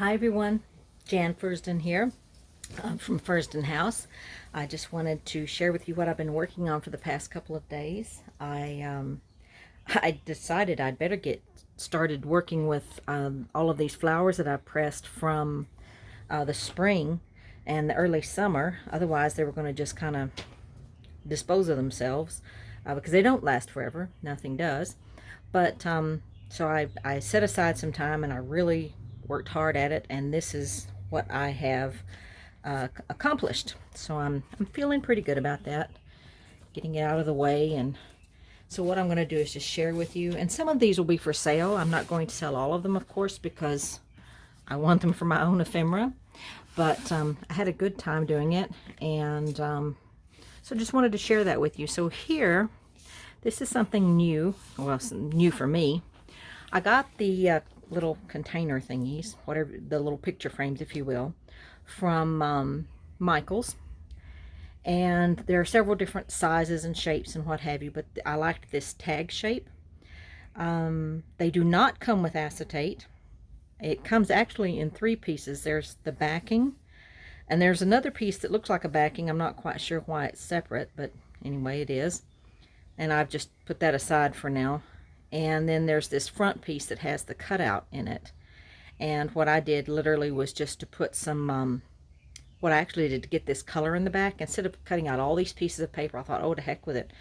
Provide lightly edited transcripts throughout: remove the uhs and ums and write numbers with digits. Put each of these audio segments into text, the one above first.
Hi everyone, Jan Fursdon here from Fursdon House. I just wanted to share with you what I've been working on for the past couple of days. I decided I'd better get started working with all of these flowers that I pressed from the spring and the early summer. Otherwise they were going to just kind of dispose of themselves because they don't last forever. Nothing does. But so I set aside some time and I really worked hard at it, and this is what I have accomplished. So I'm feeling pretty good about that, getting it out of the way. And so what I'm going to do is just share with you, and some of these will be for sale. I'm not going to sell all of them, of course, because I want them for my own ephemera, but I had a good time doing it, and so just wanted to share that with you. So here, this is something new, well, new for me. I got the little container thingies, whatever, the little picture frames, if you will, from Michael's. And there are several different sizes and shapes and what have you, but I liked this tag shape. They do not come with acetate. It comes actually in 3 pieces. There's the backing, and there's another piece that looks like a backing. I'm not quite sure why it's separate, but anyway, it is. And I've just put that aside for now. And then there's this front piece that has the cutout in it. And what I did literally was just to put some, what I actually did to get this color in the back, instead of cutting out all these pieces of paper, I thought, oh, to heck with it.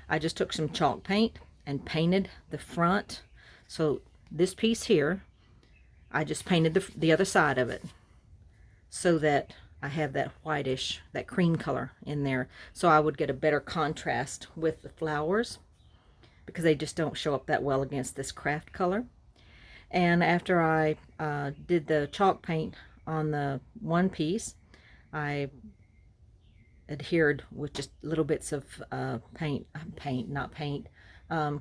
I just took some chalk paint and painted the front. So this piece here, I just painted the other side of it so that I have that whitish, that cream color in there. So I would get a better contrast with the flowers, because they just don't show up that well against this craft color. And after I did the chalk paint on the one piece, I adhered with just little bits of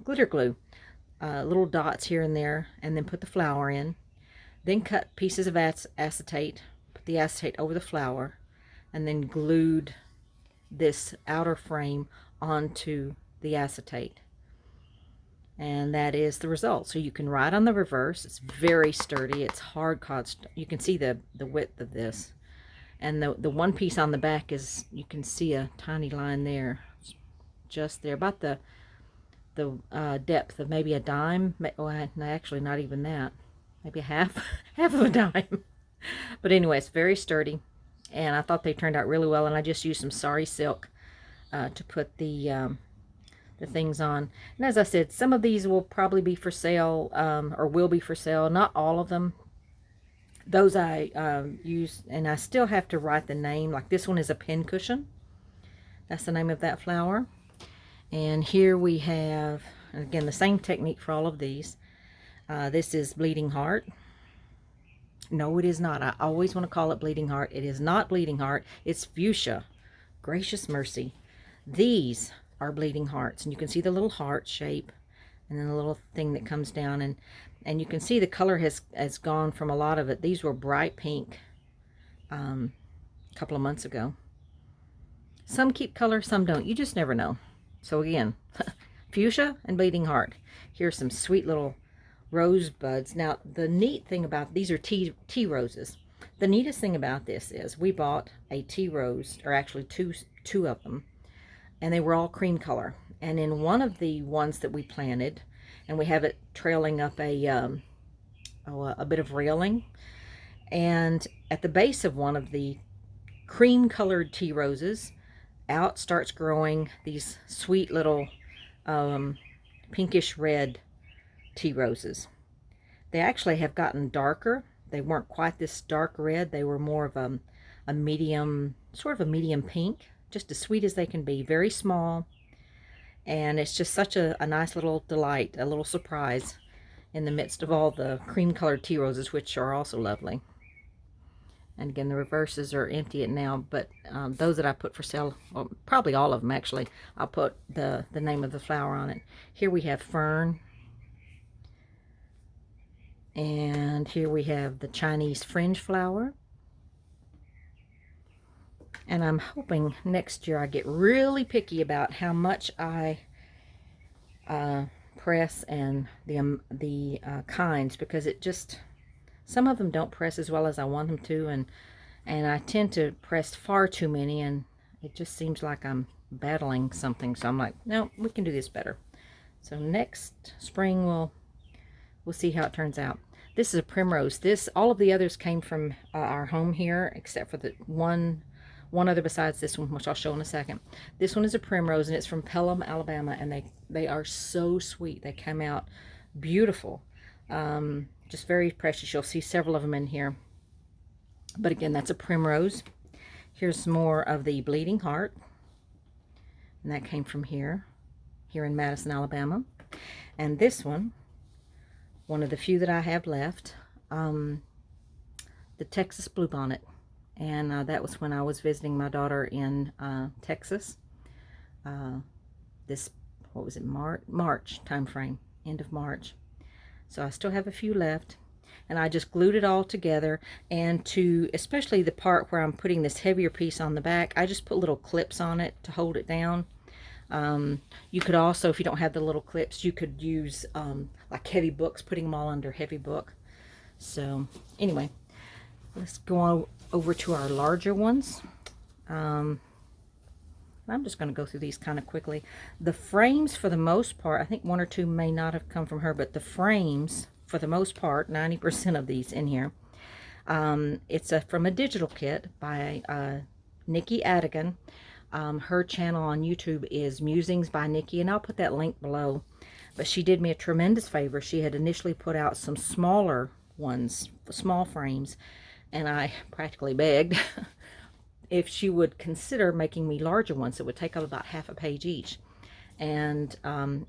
glitter glue, little dots here and there, and then put the flower in. Then cut pieces of acetate, put the acetate over the flower, and then glued this outer frame onto the acetate. And that is the result. So you can write on the reverse. It's very sturdy. It's hard card. You can see the width of this. And the one piece on the back is, you can see a tiny line there. Just there. About the depth of maybe a dime. Well, actually not even that. Maybe a half of a dime. But anyway, it's very sturdy. And I thought they turned out really well. And I just used some sari silk to put the things on. And as I said, some of these will probably be for sale, or will be for sale. Not all of them. Those I use, and I still have to write the name. Like this one is a pin cushion. That's the name of that flower. And here we have, again, the same technique for all of these. This is Bleeding Heart. No, it is not. I always want to call it Bleeding Heart. It is not Bleeding Heart. It's Fuchsia. Gracious mercy. These are Bleeding Hearts, and you can see the little heart shape and then the little thing that comes down, and you can see the color has gone from a lot of it. These were bright pink a couple of months ago. Some keep color, some don't. You just never know. So again, Fuchsia and Bleeding Heart. Here's some sweet little rose buds. Now the neat thing about these are tea roses. The neatest thing about this is we bought a tea rose, or actually two of them, and they were all cream color. And in one of the ones that we planted, and we have it trailing up a bit of railing, and at the base of one of the cream colored tea roses, out starts growing these sweet little pinkish red tea roses. They actually have gotten darker. They weren't quite this dark red. They were more of a medium, sort of a medium pink. Just as sweet as they can be, very small, and it's just such a nice little delight, a little surprise in the midst of all the cream colored tea roses, which are also lovely. And again, the reverses are empty now, but those that I put for sale, well, probably all of them actually, I'll put the name of the flower on it. Here we have Fern, and here we have the Chinese fringe flower. And I'm hoping next year I get really picky about how much I press and the kinds, because it just, Some of them don't press as well as I want them to, and I tend to press far too many, and it just seems like I'm battling something. So I'm like, no, we can do this better. So next spring we'll see how it turns out. This is a primrose. All of the others came from our home here, except for the one other besides this one, which I'll show in a second. This one is a primrose, and it's from Pelham, Alabama, and they are so sweet. They come out beautiful, just very precious. You'll see several of them in here. But again, that's a primrose. Here's more of the bleeding heart, and that came from here in Madison, Alabama. And this one of the few that I have left, the Texas bluebonnet, and that was when I was visiting my daughter in Texas. This, what was it, March time frame, end of March. So I still have a few left, and I just glued it all together. And to, especially the part where I'm putting this heavier piece on the back, I just put little clips on it to hold it down. You could also, if you don't have the little clips, you could use like heavy books, putting them all under heavy book. So anyway, let's go on over to our larger ones. I'm just going to go through these kind of quickly. The frames, for the most part, I think one or two may not have come from her, but the frames, for the most part, 90% of these in here, it's from a digital kit by Nikki Adigan. Her channel on YouTube is Musings by Nikki, and I'll put that link below. But she did me a tremendous favor. She had initially put out some smaller ones, small frames, and I practically begged if she would consider making me larger ones that would take up about half a page each. And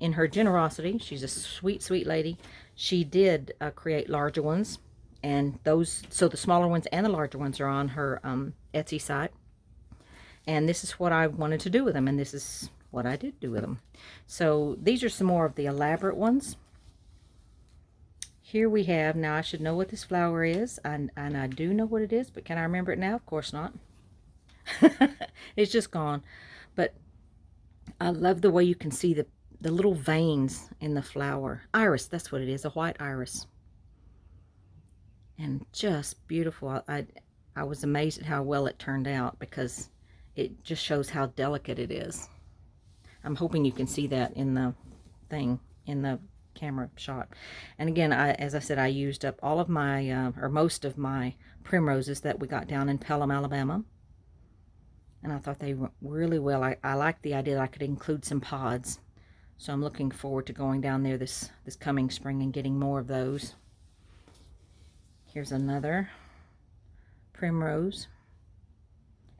in her generosity, she's a sweet, sweet lady, she did create larger ones. And those, so the smaller ones and the larger ones are on her Etsy site. And this is what I wanted to do with them, and this is what I did do with them. So these are some more of the elaborate ones. Here we have, now I should know what this flower is, and I do know what it is, but can I remember it now? Of course not. It's just gone. But I love the way you can see the little veins in the flower. Iris, that's what it is, a white iris. And just beautiful. I was amazed at how well it turned out, because it just shows how delicate it is. I'm hoping you can see that in the thing, in the camera shot. And again, as I said, I used up all of my, or most of my primroses that we got down in Pelham, Alabama. And I thought they went really well. I liked the idea that I could include some pods. So I'm looking forward to going down there this coming spring and getting more of those. Here's another primrose.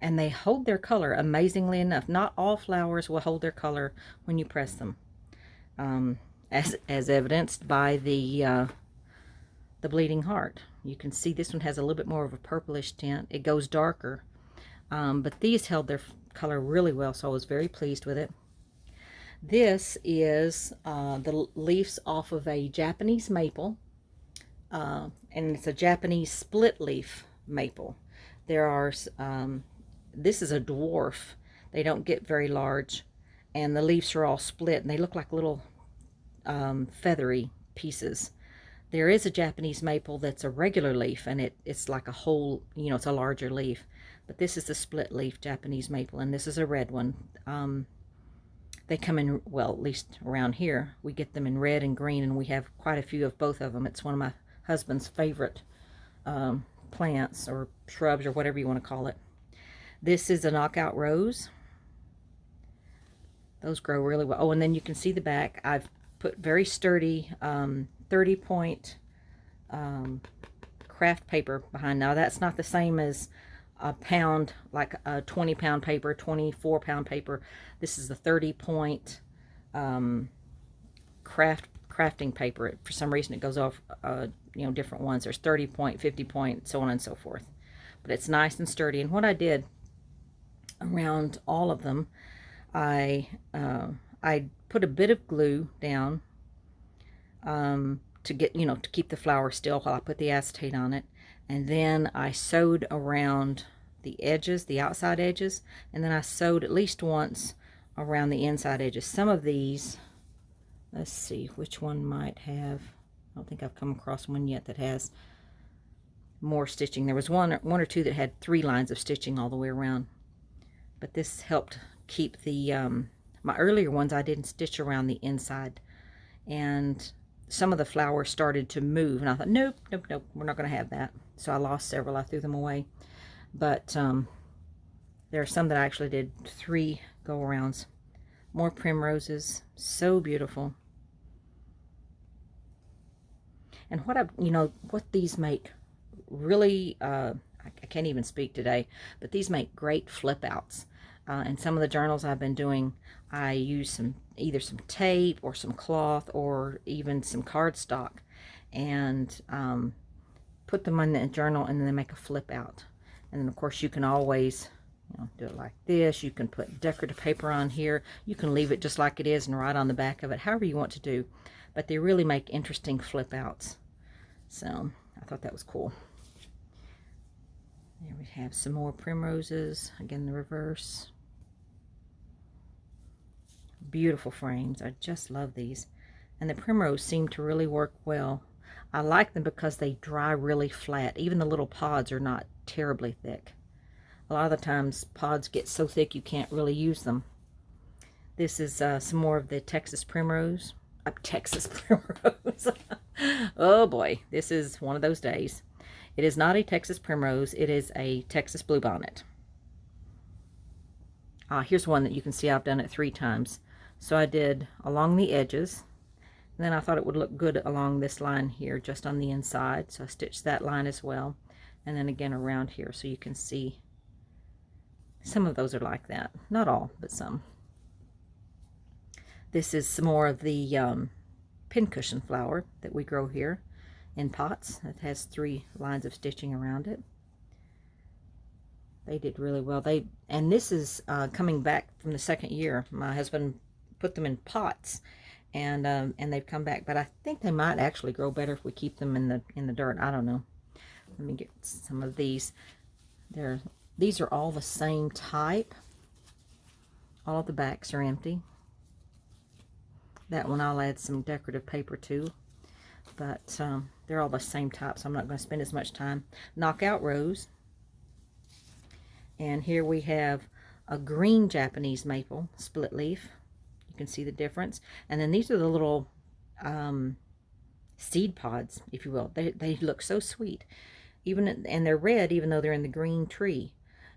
And they hold their color, amazingly enough. Not all flowers will hold their color when you press them, as evidenced by the bleeding heart. You can see this one has a little bit more of a purplish tint. It goes darker, but these held their color really well, so I was very pleased with it. This is the leaves off of a Japanese maple, and it's a Japanese split leaf maple. There are this is a dwarf. They don't get very large, and the leaves are all split, and they look like little feathery pieces. There is a Japanese maple that's a regular leaf, and it's like a whole, you know, it's a larger leaf. But this is the split leaf Japanese maple, and this is a red one. They come in, well, at least around here, we get them in red and green, and we have quite a few of both of them. It's one of my husband's favorite plants or shrubs or whatever you want to call it. This is a knockout rose. Those grow really well. Oh, and then you can see the back. I've put very sturdy 30-point craft paper behind. Now that's not the same as a pound, like a 20-pound paper, 24-pound paper. This is the 30-point crafting paper. For some reason it goes off you know, different ones. There's 30-point, 50-point, so on and so forth. But it's nice and sturdy. And what I did around all of them, I put a bit of glue down to get, you know, to keep the flower still while I put the acetate on it. And then I sewed around the edges, the outside edges, and then I sewed at least once around the inside edges. Some of these, let's see which one might have, I don't think I've come across one yet that has more stitching. There was one or two that had 3 lines of stitching all the way around, but this helped keep the my earlier ones I didn't stitch around the inside, and some of the flowers started to move, and I thought, nope, nope, nope, we're not going to have that. So I lost several. I threw them away. But there are some that I actually did 3 go-arounds. More primroses, so beautiful. And what these make really, I can't even speak today, but these make great flip outs. And some of the journals I've been doing, I use either some tape or some cloth or even some cardstock, and put them on the journal, and then they make a flip out. And then of course you can always do it like this. You can put decorative paper on here. You can leave it just like it is and write on the back of it, however you want to do. But they really make interesting flip outs. So I thought that was cool. There we have some more primroses. Again, the reverse. Beautiful frames. I just love these. And the primrose seem to really work well. I like them because they dry really flat. Even the little pods are not terribly thick. A lot of the times pods get so thick you can't really use them. This is some more of the Texas primrose. Texas primrose. Oh boy, this is one of those days. It is not a Texas primrose. It is a Texas bluebonnet. Here's one that you can see I've done it 3 times. So I did along the edges. And then I thought it would look good along this line here, just on the inside. So I stitched that line as well. And then again around here, so you can see some of those are like that. Not all, but some. This is some more of the pincushion flower that we grow here in pots. It has 3 lines of stitching around it. They did really well. And this is coming back from the 2nd year. My husband put them in pots, and they've come back. But I think they might actually grow better if we keep them in the dirt. I don't know. Let me get some of these. These are all the same type. All of the backs are empty. That one I'll add some decorative paper to. But they're all the same type, so I'm not going to spend as much time. Knockout Rose. And here we have a green Japanese maple, split leaf. You can see the difference. And then these are the little seed pods, if you will. They look so sweet. And they're red even though they're in the green tree.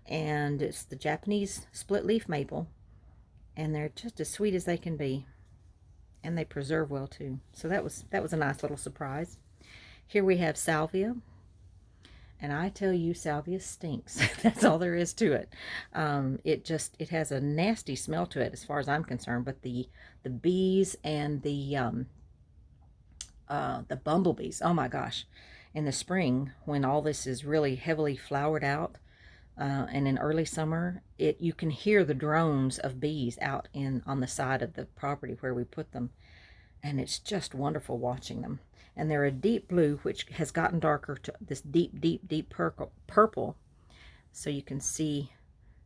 And it's the Japanese split leaf maple. And they're just as sweet as they can be. And they preserve well too. So that was a nice little surprise. Here we have salvia. And I tell you, salvia stinks. That's all there is to it. It has a nasty smell to it as far as I'm concerned. But the bees and the bumblebees, oh my gosh. In the spring, when all this is really heavily flowered out, and in early summer, you can hear the drones of bees out on the side of the property where we put them. And it's just wonderful watching them. And they're a deep blue, which has gotten darker to this deep, deep, deep purple. So you can see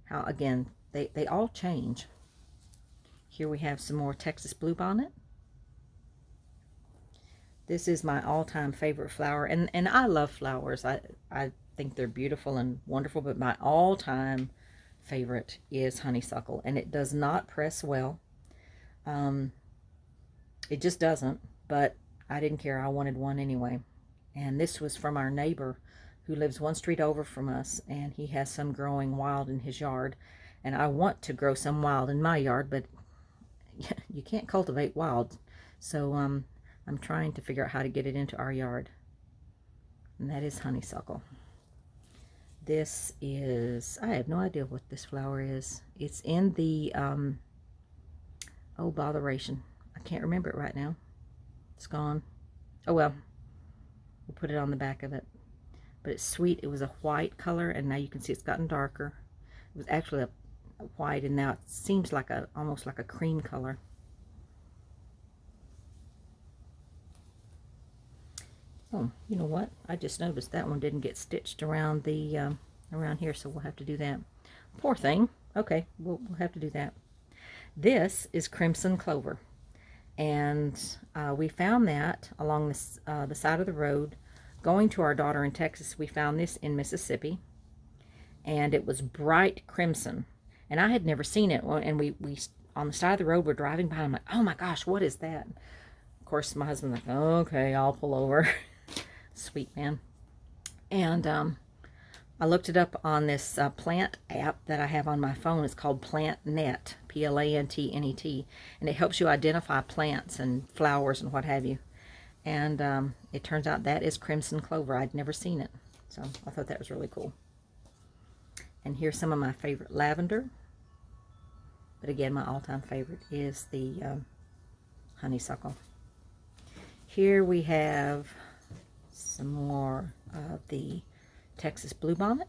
how, again, they all change. Here we have some more Texas bluebonnet. This is my all-time favorite flower. And I love flowers. I think they're beautiful and wonderful, but my all-time favorite is honeysuckle. And it does not press well. It just doesn't, but I didn't care. I wanted one anyway. And this was from our neighbor who lives 1 street over from us, and he has some growing wild in his yard. And I want to grow some wild in my yard, but you can't cultivate wild. So I'm trying to figure out how to get it into our yard. And that is honeysuckle. This is, I have no idea what this flower is. It's in the, oh, botheration. I can't remember it right now. It's gone. Oh well, we'll put it on the back of it. But it's sweet. It was a white color, and now you can see it's gotten darker. It was actually a white, and now it seems like almost like a cream color. Oh, you know what? I just noticed that one didn't get stitched around the around here, so we'll have to do that. Poor thing. Okay, we'll have to do that. This is crimson clover. And we found that along the side of the road going to our daughter in Texas, we found this in Mississippi, and it was bright crimson, and I had never seen it. And we on the side of the road, we're driving by, and I'm like, oh my gosh, what is that? Of course, my husband's like, okay, I'll pull over. Sweet man. And I looked it up on this plant app that I have on my phone. It's called PlantNet, Plantnet, and it helps you identify plants and flowers and what have you. And it turns out that is crimson clover. I'd never seen it, so I thought that was really cool. And here's some of my favorite lavender. But again, my all-time favorite is the honeysuckle. Here we have some more of the Texas bluebonnet.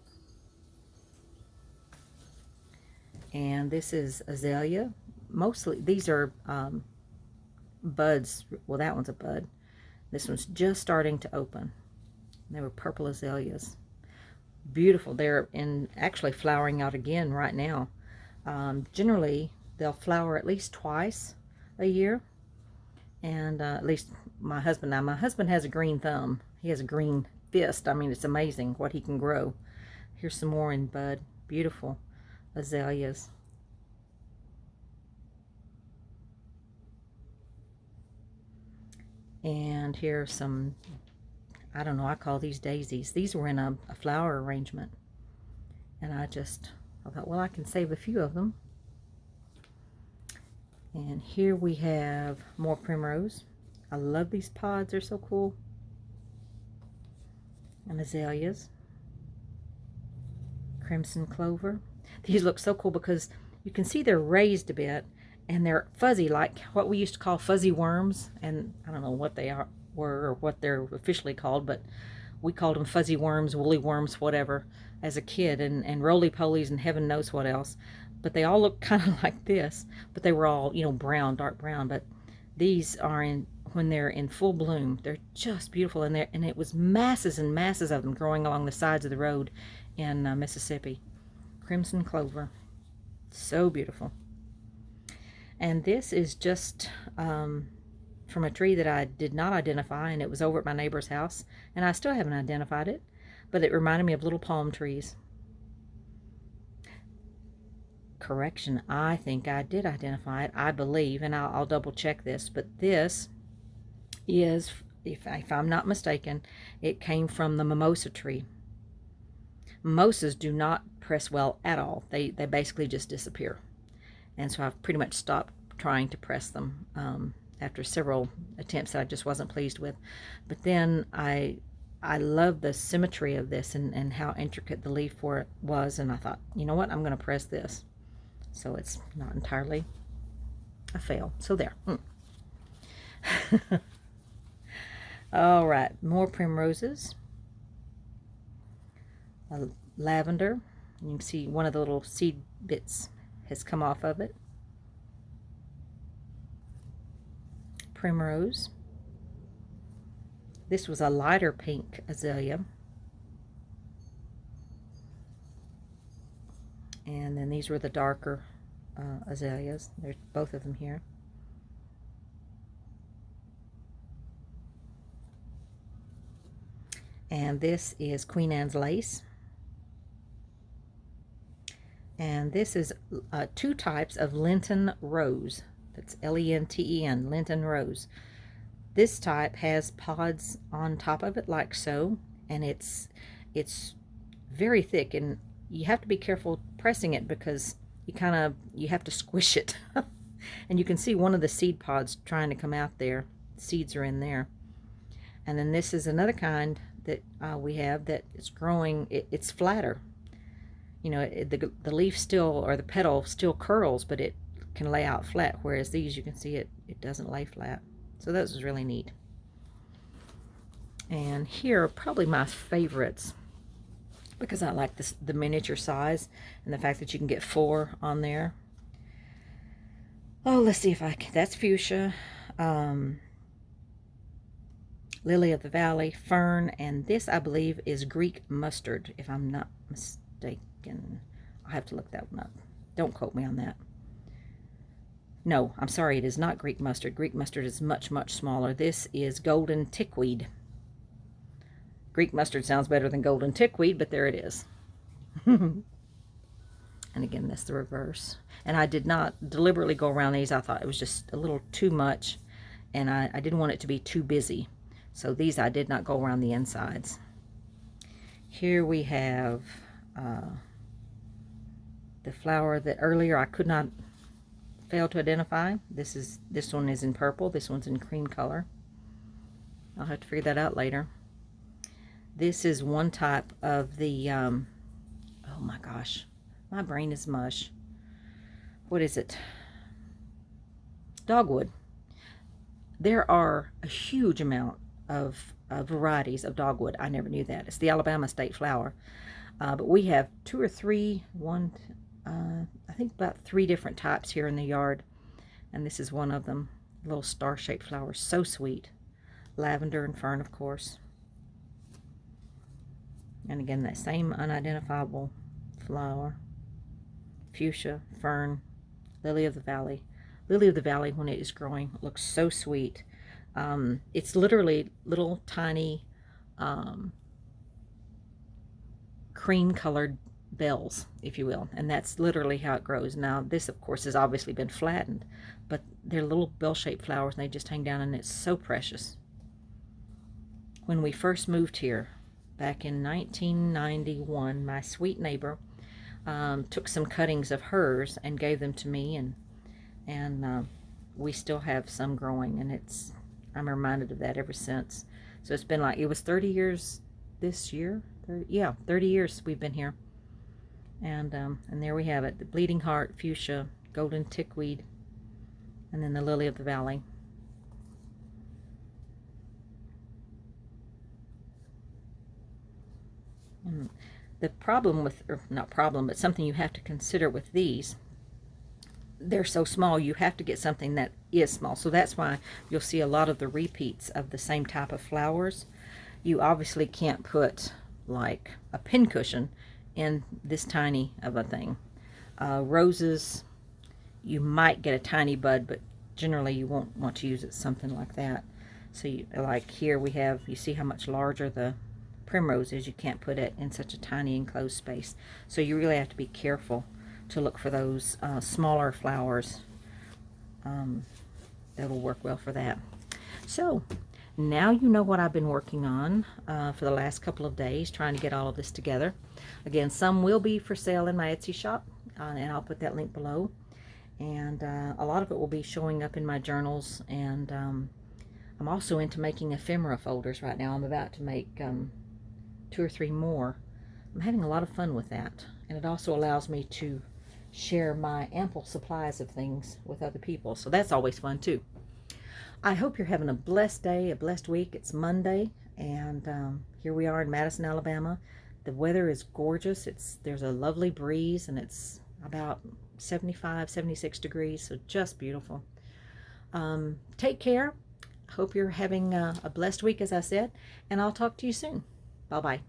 And this is azalea. Mostly, these are buds. Well, that one's a bud. This one's just starting to open. They were purple azaleas. Beautiful. They're actually flowering out again right now. Generally, they'll flower at least twice a year. And at least my husband has a green thumb. He has a green fist. I mean, it's amazing what he can grow. Here's some more in bud. Beautiful azaleas. And here's some, I don't know, I call these daisies. These were in a flower arrangement. And I thought, well, I can save a few of them. And here we have more primrose. I love these pods. They're so cool. And azaleas. Crimson clover. These look so cool because you can see they're raised a bit. And they're fuzzy, like what we used to call fuzzy worms. And I don't know what they were or what they're officially called, but we called them fuzzy worms, woolly worms, whatever, as a kid, and roly-polies and heaven knows what else. But they all look kind of like this, but they were all, you know, brown, dark brown. But these are when they're in full bloom, they're just beautiful. And it was masses and masses of them growing along the sides of the road in Mississippi. Crimson clover, so beautiful. And this is just from a tree that I did not identify, and it was over at my neighbor's house, and I still haven't identified it, but it reminded me of little palm trees. Correction, I think I did identify it, I believe, and I'll double check this, but this is, if I'm not mistaken, it came from the mimosa tree. Mimosas do not press well at all. They basically just disappear. And so I've pretty much stopped trying to press them after several attempts that I just wasn't pleased with. But then I love the symmetry of this and how intricate the leaf for it was. And I thought, you know what, I'm going to press this. So it's not entirely a fail. So there. All right, more primroses. Lavender. You can see one of the little seed bits has come off of it. Primrose. This was a lighter pink azalea. And then these were the darker azaleas. There's both of them here. And this is Queen Anne's lace. And this is two types of Lenten rose. That's L-E-N-T-E-N, Lenten rose. This type has pods on top of it like so, and it's very thick, and you have to be careful pressing it because you have to squish it. And you can see one of the seed pods trying to come out there. Seeds are in there. And then this is another kind that we have that is growing. It's flatter. You know, the leaf still, or the petal still curls, but it can lay out flat, whereas these, you can see it doesn't lay flat. So that was really neat. And here are probably my favorites because I like the miniature size and the fact that you can get 4 on there. Oh, let's see if I can. That's fuchsia, lily of the valley, fern, and this I believe is Greek mustard, if I'm not mistaken. I'll have to look that one up. Don't quote me on that. No, I'm sorry, it is not Greek mustard. Greek mustard is much, much smaller. This is golden tickweed. Greek mustard sounds better than golden tickweed, but there it is. And again, that's the reverse. And I did not deliberately go around these. I thought it was just a little too much, and I didn't want it to be too busy. So these I did not go around the insides. Here we have the flower that earlier I could not fail to identify. This one is in purple. This one's in cream color. I'll have to figure that out later. This is one type of the, oh my gosh, my brain is mush. What is it? Dogwood. There are a huge amount of varieties of dogwood. I never knew that. It's the Alabama state flower. But we have two or three, I think about 3 different types here in the yard. And this is one of them. Little star-shaped flowers. So sweet. Lavender and fern, of course. And again, that same unidentifiable flower. Fuchsia, fern, lily of the valley. Lily of the valley, when it is growing, looks so sweet. It's literally little tiny cream-colored bells, if you will, and that's literally how it grows. Now, this, of course, has obviously been flattened, but they're little bell-shaped flowers, and they just hang down, and it's so precious. When we first moved here, back in 1991, my sweet neighbor took some cuttings of hers and gave them to me, and we still have some growing, and I'm reminded of that ever since. So it's been like, it was 30 years this year. 30 years we've been here. And there we have it, the bleeding heart, fuchsia, golden tickweed, and then the lily of the valley. And the problem with, or not problem, but something you have to consider with these, they're so small, you have to get something that is small. So that's why you'll see a lot of the repeats of the same type of flowers. You obviously can't put like a pincushion in this tiny of a thing. Roses, you might get a tiny bud, but generally you won't want to use it something like that. So like here we have, you see how much larger the primrose is. You can't put it in such a tiny enclosed space. So you really have to be careful to look for those smaller flowers that'll work well for that. So now you know what I've been working on for the last couple of days, trying to get all of this together. Again, some will be for sale in my Etsy shop, and I'll put that link below. And a lot of it will be showing up in my journals, and I'm also into making ephemera folders right now. I'm about to make 2 or 3 more. I'm having a lot of fun with that, and it also allows me to share my ample supplies of things with other people, so that's always fun too. I hope you're having a blessed day, a blessed week. It's Monday, and here we are in Madison, Alabama. The weather is gorgeous. There's a lovely breeze, and it's about 75, 76 degrees, so just beautiful. Take care. Hope you're having a blessed week, as I said, and I'll talk to you soon. Bye-bye.